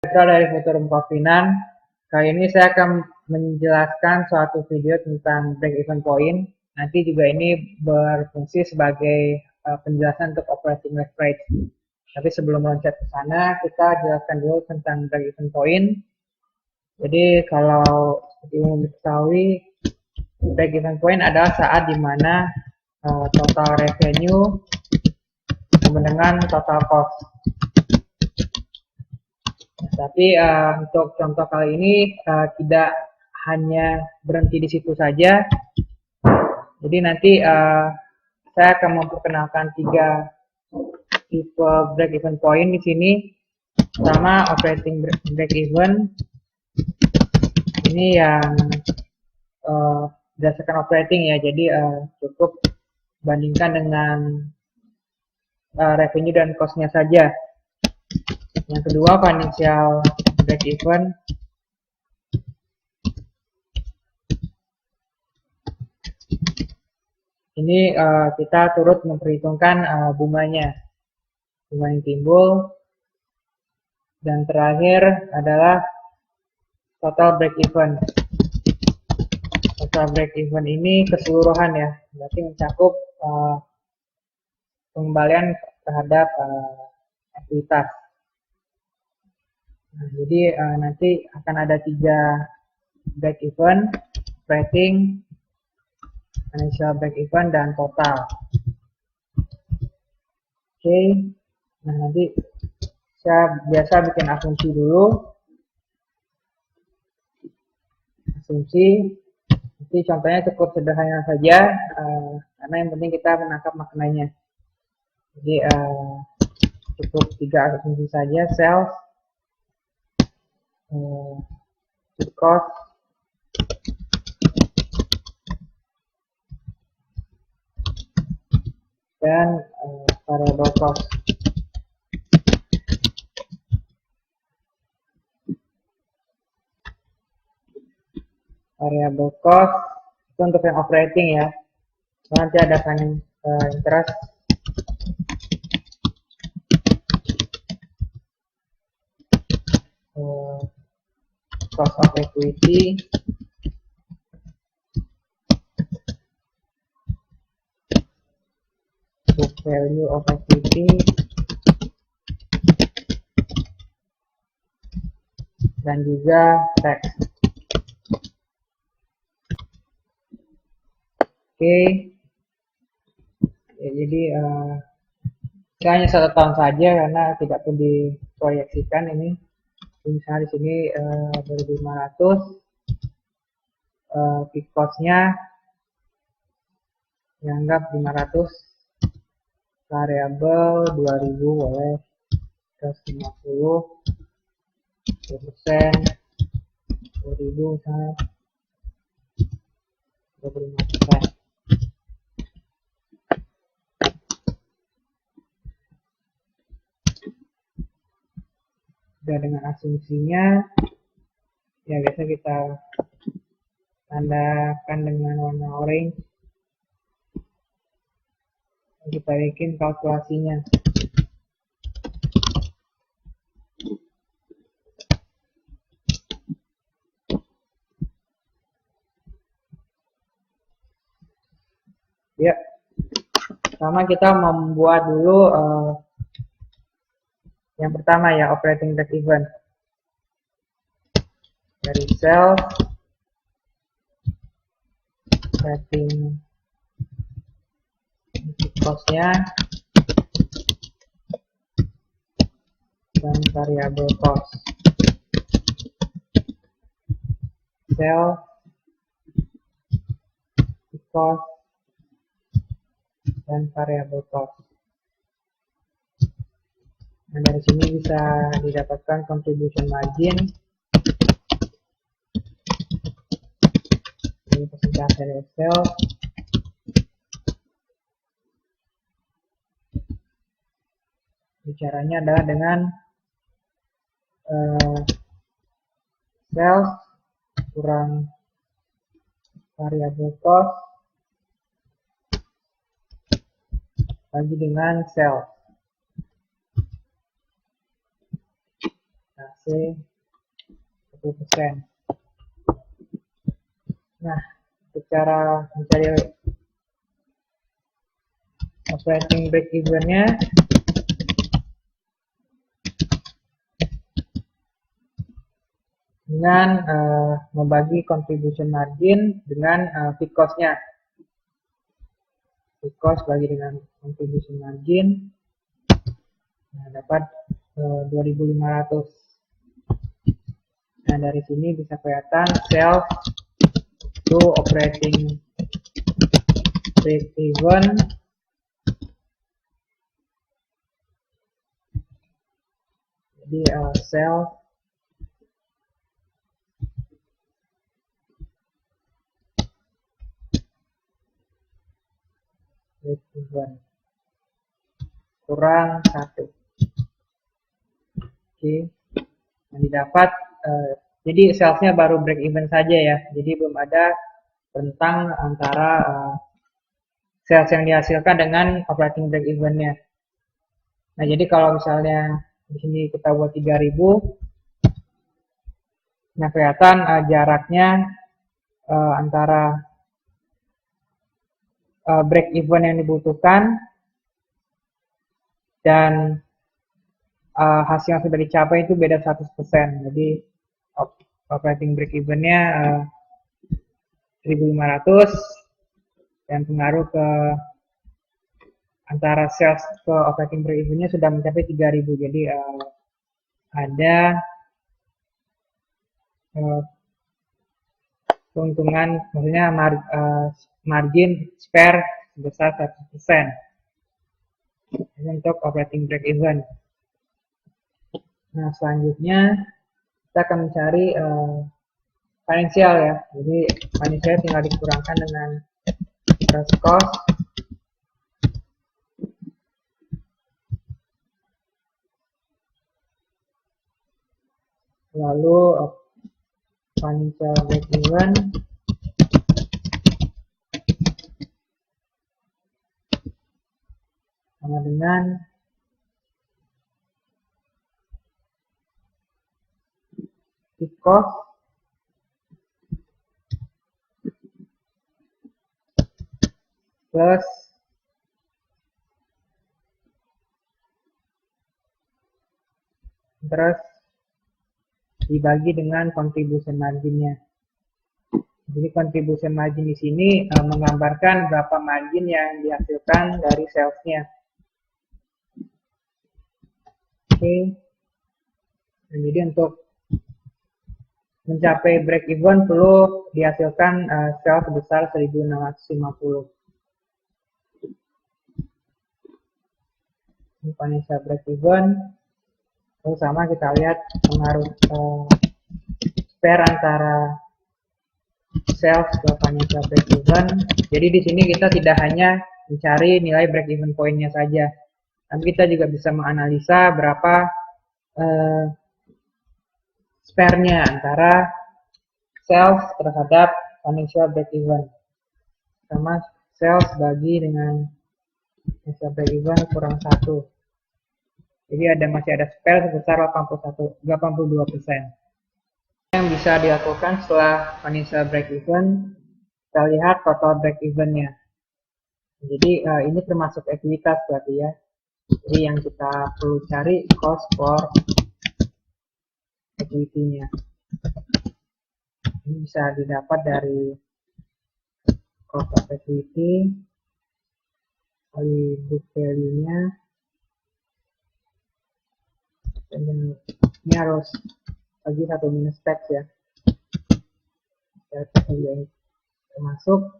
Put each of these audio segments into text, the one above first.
Berasal dari Futurum Kofinan. Kali ini saya akan menjelaskan suatu video tentang break even point. Nanti juga ini berfungsi sebagai penjelasan untuk operating leverage. Tapi sebelum loncat ke sana, kita jelaskan dulu tentang break even point. Jadi kalau seperti umum diketahui, break even point adalah saat dimana total revenue sama dengan total cost. Tapi untuk contoh kali ini tidak hanya berhenti di situ saja. Jadi nanti saya akan memperkenalkan 3 tipe break even point di sini. Pertama, operating break even. Ini yang berdasarkan operating ya. Jadi cukup bandingkan dengan revenue dan cost-nya saja. Yang kedua, financial break even. Ini kita turut memperhitungkan bunganya, bunga yang timbul. Dan terakhir adalah total break even. Total break even ini keseluruhan ya, berarti mencakup pengembalian terhadap ekuitas. Nah, jadi nanti akan ada 3 break even: operating, financial break even, dan total. Oke, nah nanti saya biasa bikin asumsi dulu. Asumsi, nanti contohnya cukup sederhana saja, karena yang penting kita menangkap maknanya. Jadi cukup 3 asumsi saja: sales, cost, dan variable cost. Variable cost itu untuk yang operating ya. Nanti ada interest, cost of equity, book value of equity, dan juga tax. Oke, ya, jadi hanya 1 tahun saja karena tidak perlu diproyeksikan ini. Misalnya di sini 2.500, fixed cost-nya dianggap 500, variabel 2000 boleh 150, 10%, 2000 misalnya 25%. Sudah dengan asumsinya ya, biasa kita tandakan dengan warna orange. Kita bikin kalkulasinya. Ya, pertama kita membuat dulu yang pertama ya, operating break even. Dari sales, operating cost-nya, dan variable cost. Sales, cost, dan variable cost. Nah, dari sini bisa didapatkan contribution margin. Ini persentase dari sales. Bicaranya adalah dengan sales kurang variable cost bagi dengan sales. Nah, AC 10%. Nah, cara mencari operating break even-nya dengan membagi contribution margin dengan fixed cost-nya. Fixed cost bagi dengan contribution margin, nah, dapat 2.500. Nah, dari sini bisa kelihatan sales to operating break even jadi sales break even kurang 1. Oke, yang didapat jadi salesnya baru break even saja ya, jadi belum ada tentang antara sales yang dihasilkan dengan operating break even-nya. Nah, jadi kalau misalnya di sini kita buat 3.000, nah kelihatan jaraknya antara break even yang dibutuhkan dan hasil yang sudah dicapai itu beda 100%. Jadi operating break even-nya 1.500 dan pengaruh ke antara sales ke operating break even-nya sudah mencapai 3.000. Jadi ada keuntungan, maksudnya margin spare sebesar 100% untuk operating break even. Nah, selanjutnya kita akan mencari financial ya. Jadi financial tinggal dikurangkan dengan interest cost lalu financial break even sama dengan fixed cost plus interest dibagi dengan contribution marginnya. Jadi contribution margin di sini menggambarkan berapa margin yang dihasilkan dari salesnya. Oke. Nah, jadi untuk mencapai break even perlu dihasilkan sales sebesar 1.650. Ini financial break even. Terus sama kita lihat pengaruh spare antara sales ke financial break even. Jadi di sini kita tidak hanya mencari nilai break even point-nya saja, tapi kita juga bisa menganalisa berapa spare-nya antara sales terhadap financial break even. Sama sales bagi dengan financial break even kurang 1. Jadi masih ada spare sebesar 82%. Yang bisa dilakukan setelah financial break even, kita lihat total break even-nya. Jadi ini termasuk ekuitas berarti ya. Jadi yang kita perlu cari cost for equity-nya. Ini bisa didapat dari cost of equity kali book value-nya. Dan ini harus bagi 1 minus tax ya. Yang termasuk.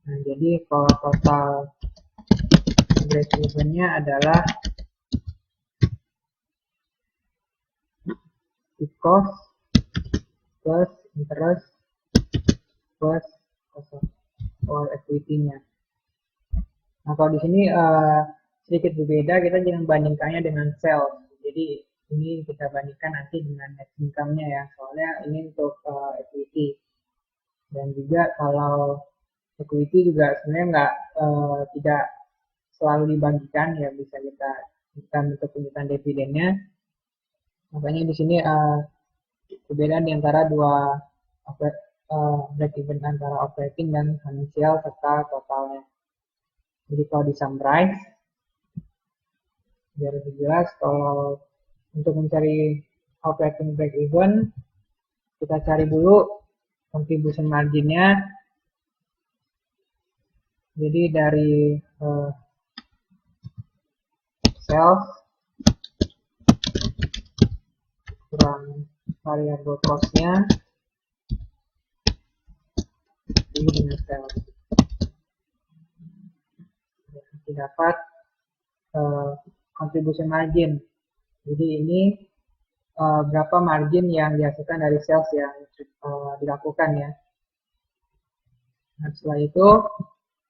Nah, jadi kalau total break even-nya adalah fixed cost plus interest plus cost for equity-nya. Nah, kalau di sini sedikit berbeda, kita jangan bandingkannya dengan sales. Jadi ini kita bandingkan nanti dengan net income-nya ya, soalnya ini untuk equity. Dan juga kalau equity juga sebenarnya tidak selalu dibagikan ya, bisa kita bentuk pembukaan dividennya. Makanya di sini perbedaan di antara dua break even antara operating dan financial serta totalnya. Jadi kalau di summarize, biar lebih jelas, kalau untuk mencari operating break even, kita cari dulu contribution marginnya. Jadi dari sales kurang variable cost-nya ini dengan sales, dapat contribution margin. Jadi ini berapa margin yang dihasilkan dari sales yang dilakukan ya. Nah, setelah itu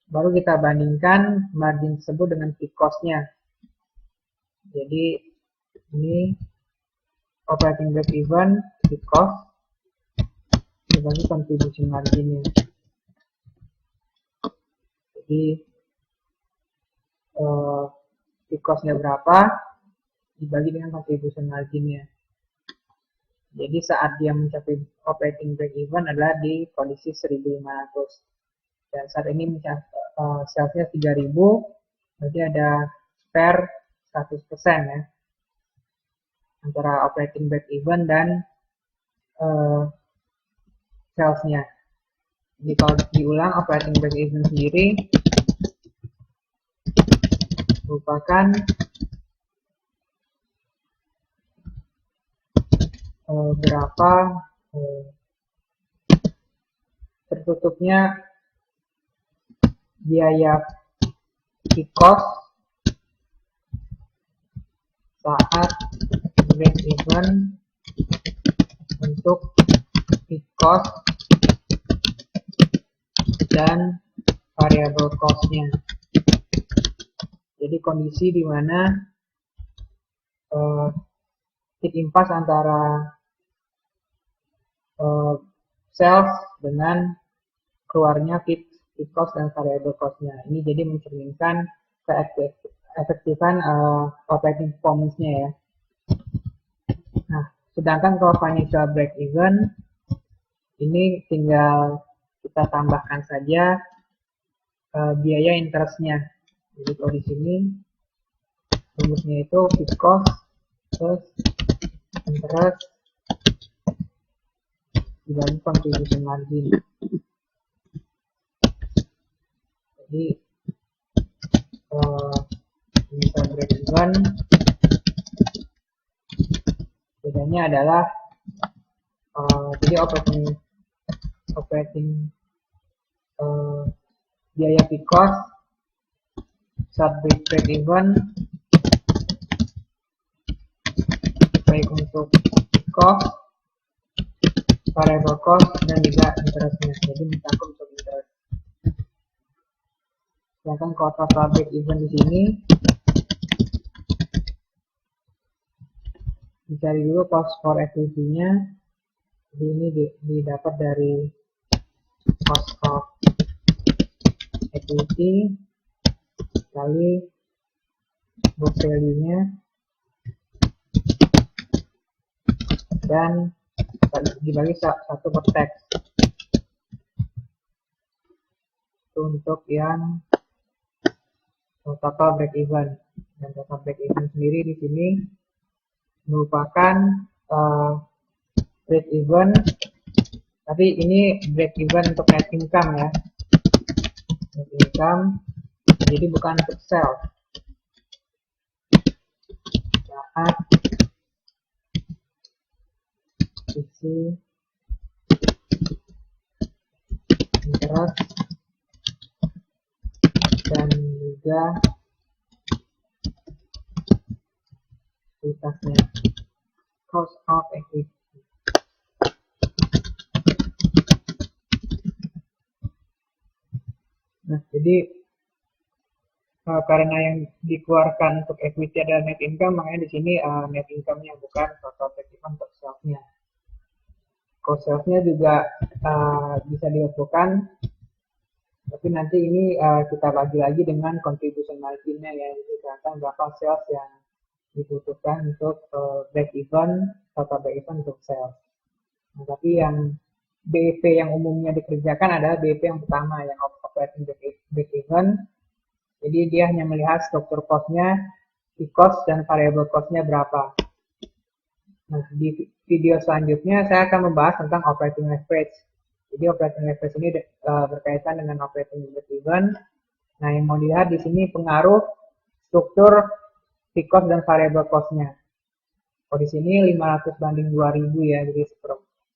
baru kita bandingkan margin tersebut dengan fixed cost-nya. Jadi ini operating break even, fixed cost dibagi contribution marginnya. Jadi fixed cost-nya berapa dibagi dengan contribution marginnya. Jadi saat dia mencapai operating break even adalah di kondisi 1.500. Dan saat ini salesnya 3.000, berarti ada spare 100% ya antara operating break even dan salesnya. Jadi kalau diulang, operating break even sendiri merupakan berapa tertutupnya biaya fixed cost saat break even untuk fixed cost dan variable cost-nya. Jadi kondisi di mana titik impas antara sales dengan keluarnya fixed cost dan variable cost-nya. Ini jadi mencerminkan keefektifan operating performance-nya ya. Nah, sedangkan kalau financial break even ini tinggal kita tambahkan saja biaya interest-nya. Jadi kalau di sini rumusnya itu fixed cost plus interest dibagi contribution margin. Jadi financial break even bedanya adalah jadi operating biaya fixed cost saat break even baik untuk cost, variable cost dan juga interestnya. Jadi mencakup untuk interest. Sedangkan kalau total break even di sini dicari dulu cost for equity-nya. Jadi ini didapat dari cost of equity kali book value-nya dan dibagi 1 per tax. Itu untuk yang total break even. Dan total break even sendiri di sini merupakan break even, tapi ini break even untuk net income ya. Net income, jadi bukan untuk sales. Saat isi interest dan juga kualitasnya cost of equity. Nah, jadi karena yang dikeluarkan untuk equity adalah net income, makanya di sini net income-nya bukan total break even untuk sales-nya. Kalau sales-nya juga bisa dilakukan, tapi nanti ini kita bagi lagi dengan contribution margin-nya ya, jadi kelihatan berapa sales yang dibutuhkan untuk break even atau break even untuk sales. Nah, tapi yang BEP yang umumnya dikerjakan adalah BEP yang pertama, yang operating break even. Jadi dia hanya melihat struktur cost-nya, fixed cost dan variable cost-nya berapa. Nah, di video selanjutnya saya akan membahas tentang operating leverage. Jadi operating leverage ini berkaitan dengan operating break even. Nah, yang mau dilihat di sini pengaruh struktur fixed cost dan variable cost-nya. Kalau di sini 500 banding 2000 ya, jadi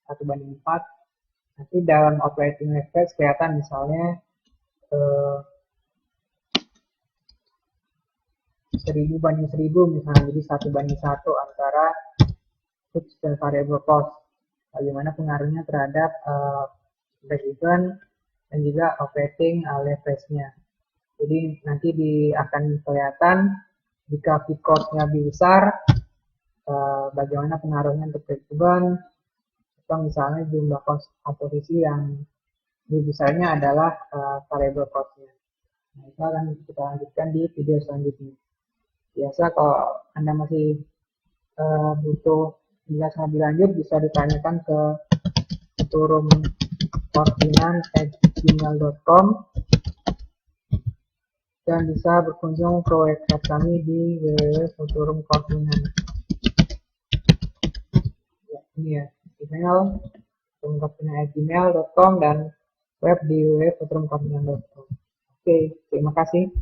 1 banding 4. Nanti dalam operating leverage kelihatan misalnya 1000 banding 1000 misalnya, jadi 1 banding 1 antara fixed dan variable cost. Bagaimana pengaruhnya terhadap break even dan juga operating leverage-nya. Jadi nanti akan kelihatan jika fixed cost-nya lebih besar, bagaimana pengaruhnya untuk break even, atau misalnya jumlah komposisi yang lebih besarnya adalah variable cost-nya. Nah, itu akan kita lanjutkan di video selanjutnya. Biasa kalau Anda masih butuh penjelasan lebih lanjut, bisa ditanyakan ke forum coursefinance@gmail.com dan bisa berkunjung ke website kami di www.forumcoursefinance. Ya, ini ya, email forumcoursefinance@gmail.com dan web di www.forumcoursefinance.com. Oke, terima kasih.